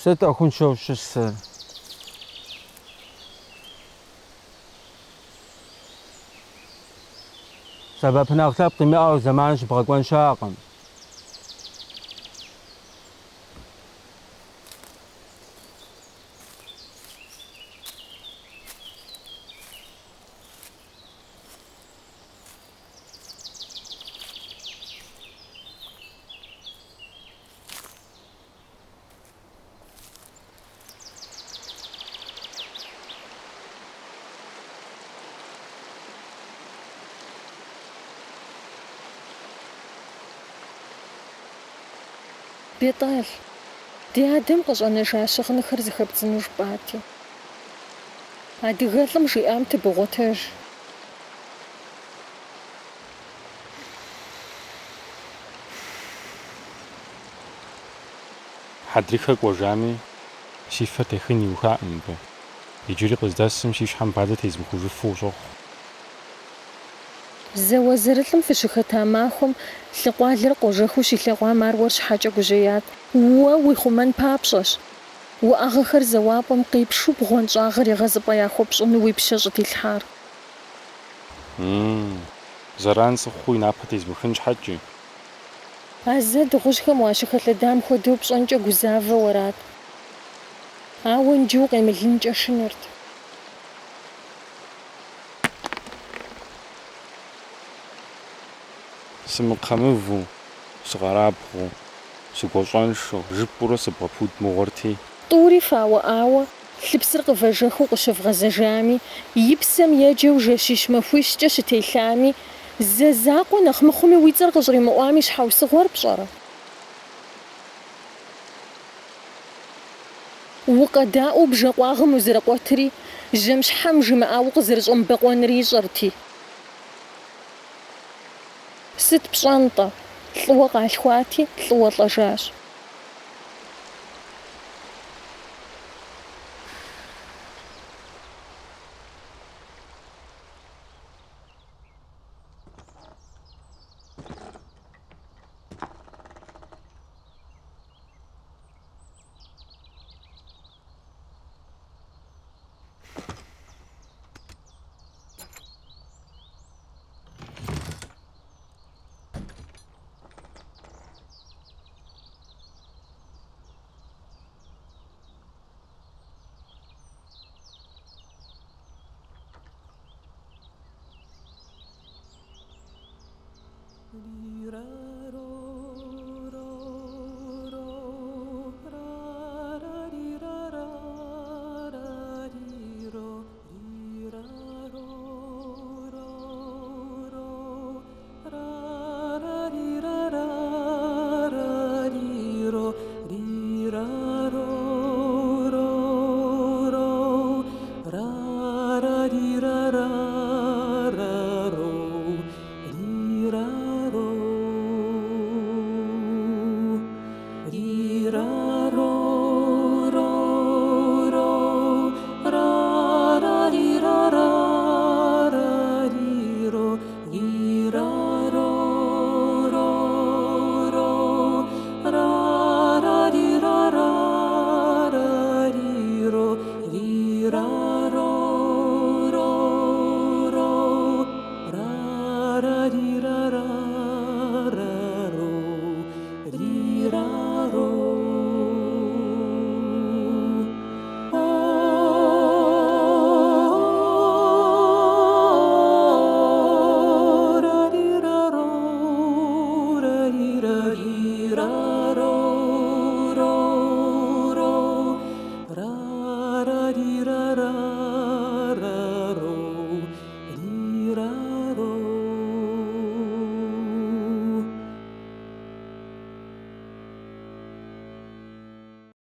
Сыт ахуншэу щысыр? Сэбэп нэхъ лъэпкъ имыӏэу зэман щыбгъэкӏуэн щыӏэкъым. Бетӏал, ди адэм къыщӏэнэжа щыгъынхэр зэхэбдзыну жыпӏати. Адыгэлӏым жиӏам тыбогъуэтэж. Хьэдрыхэ кӏуэжами, си фэр техын иухаӏым мыбы. Иджыри къыздэсым си щхьэм бадзэ тезмыхужыфу ущохъу. Зэуэ зырылӏым фыщыхэта махуэм лъы къуалэр къожэхыу щилъэгъуам аруэр щхьэкӏэ гужьеят. Уэ уи хъумэн папщӏэщ. Уӏэгъэхэр зэуапӏэм къипшу бгъуэнщӏагъыр егъэзыпӏэ яхуэпщӏыну уи пщэ щӏытилъхьар. Зэран цӏыхуу и напэ тезмыхын щхьэкӏэ. А зэ дыгъужьхэм уащыхэлъэдам хуэдэу пщӏэнкӏэ гузавэу арат. Ауэ икӏыу укъемылынкӏэ шынэрт. Сымыкъэмыву, сыкъэрабгъу, сыгуащӏэншэу, жыпӏэурэ сыбгъэпуд мыгъуэрти. ТӀури фауӏауэ, лъы псыр къывэжэхыу къыщывгъэзэжами, и псэм еджэу жэщищ махуищкӏэ щытелъами, зэ закъуэ нэхъ мыхъуми уи цӏэр къыщӏримыӏуами щхьэусыгъуэр пщӏэрэ? Укъэдаӏуэу бжэкъуагъым узэрыкъуэтри, жьэмщхьэм жымыӏауэ къызэрыщӏэмыбэкъуэнри ищӏэрти. Сыт пщӏэн-тӏэ? Лӏыуэ къалъхуати, лӏыуэ лӏэжащ. Ira